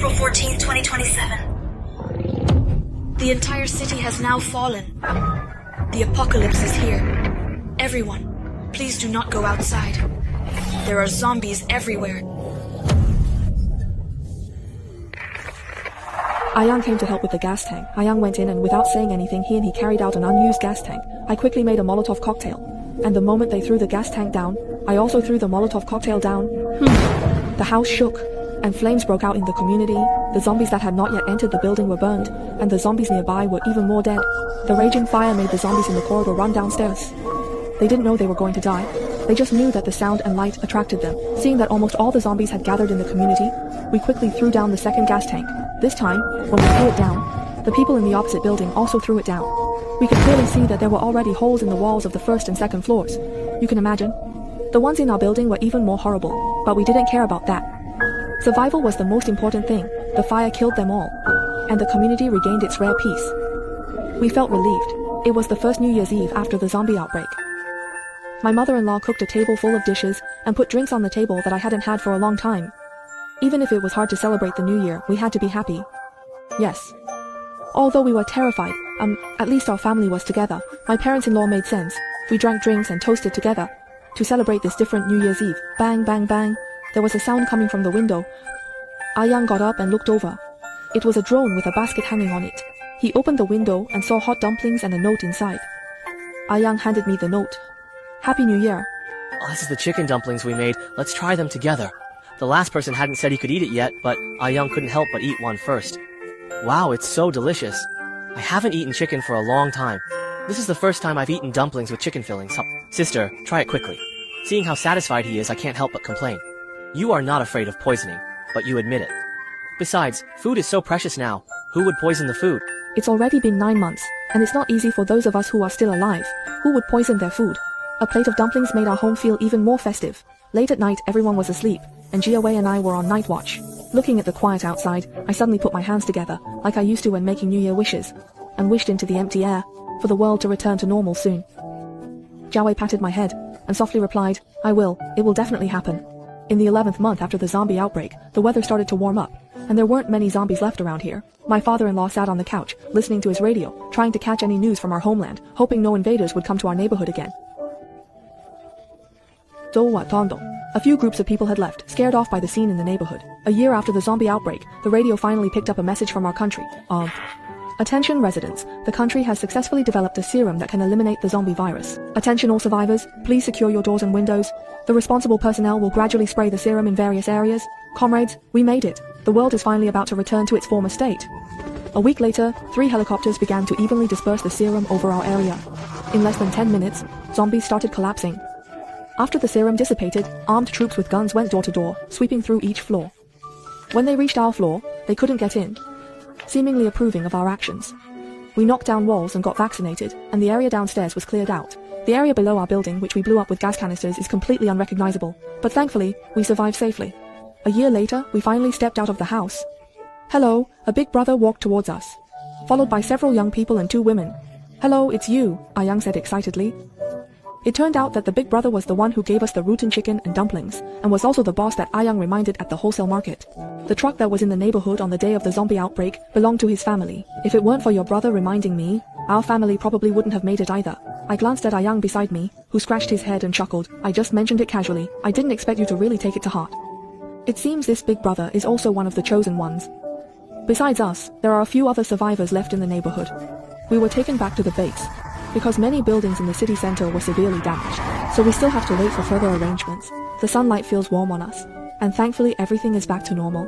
April 14th, 2027. The entire city has now fallen. The apocalypse is here. Everyone, please do not go outside. There are zombies everywhere. Ayang came to help with the gas tank. Ayang went in and without saying anything he carried out an unused gas tank. I quickly made a Molotov cocktail. And the moment they threw the gas tank down, I also threw the Molotov cocktail down. The house shook, and flames broke out in the community. The zombies that had not yet entered the building were burned, and the zombies nearby were even more dead. The raging fire made the zombies in the corridor run downstairs. They didn't know they were going to die. They just knew that the sound and light attracted them. Seeing that almost all the zombies had gathered in the community, we quickly threw down the second gas tank. This time, when we threw it down, the people in the opposite building also threw it down. We could clearly see that there were already holes in the walls of the first and second floors. You can imagine. The ones in our building were even more horrible, but we didn't care about that. Survival was the most important thing. The fire killed them all, and the community regained its rare peace. We felt relieved. It was the first New Year's Eve after the zombie outbreak. My mother-in-law cooked a table full of dishes and put drinks on the table that I hadn't had for a long time. Even if it was hard to celebrate the New Year, we had to be happy. Yes. Although we were terrified, at least our family was together. My parents-in-law made sense. We drank drinks and toasted together. To celebrate this different New Year's Eve, bang, bang, bang, there was a sound coming from the window. Ayang got up and looked over. It was a drone with a basket hanging on it. He opened the window and saw hot dumplings and a note inside. Ayang handed me the note. Happy New Year. Oh, this is the chicken dumplings we made. Let's try them together. The last person hadn't said he could eat it yet, but Ayang couldn't help but eat one first. Wow, it's so delicious. I haven't eaten chicken for a long time. This is the first time I've eaten dumplings with chicken fillings. Sister, try it quickly. Seeing how satisfied he is, I can't help but complain. You are not afraid of poisoning, but you admit it. Besides, food is so precious now. Who would poison the food? It's already been 9 months, and it's not easy for those of us who are still alive. Who would poison their food? A plate of dumplings made our home feel even more festive. Late at night, everyone was asleep, and Jia Wei and I were on night watch. Looking at the quiet outside, I suddenly put my hands together, like I used to when making New Year wishes, and wished into the empty air, for the world to return to normal soon. Jia Wei patted my head, and softly replied, I will, it will definitely happen. In the 11th month after the zombie outbreak, the weather started to warm up, and there weren't many zombies left around here. My father-in-law sat on the couch, listening to his radio, trying to catch any news from our homeland, hoping no invaders would come to our neighborhood again. A few groups of people had left, scared off by the scene in the neighborhood. A year after the zombie outbreak, the radio finally picked up a message from our country. Attention residents, the country has successfully developed a serum that can eliminate the zombie virus. Attention all survivors, please secure your doors and windows. The responsible personnel will gradually spray the serum in various areas. Comrades, we made it. The world is finally about to return to its former state. A week later, 3 helicopters began to evenly disperse the serum over our area. In less than 10 minutes, zombies started collapsing. After the serum dissipated, armed troops with guns went door to door, sweeping through each floor. When they reached our floor, they couldn't get in, seemingly approving of our actions. We knocked down walls and got vaccinated, and the area downstairs was cleared out. The area below our building, which we blew up with gas canisters, is completely unrecognizable, but thankfully, we survived safely. A year later, we finally stepped out of the house. Hello, a big brother walked towards us, followed by several young people and 2 women. Hello, it's you, Ayang said excitedly. It turned out that the big brother was the one who gave us the rotten chicken and dumplings, and was also the boss that Ayang reminded at the wholesale market. The truck that was in the neighborhood on the day of the zombie outbreak belonged to his family. If it weren't for your brother reminding me, our family probably wouldn't have made it either. I glanced at Ayang beside me, who scratched his head and chuckled. I just mentioned it casually. I didn't expect you to really take it to heart. It seems this big brother is also one of the chosen ones. Besides us, there are a few other survivors left in the neighborhood. We were taken back to the base, because many buildings in the city center were severely damaged, so we still have to wait for further arrangements. The sunlight feels warm on us, and thankfully everything is back to normal.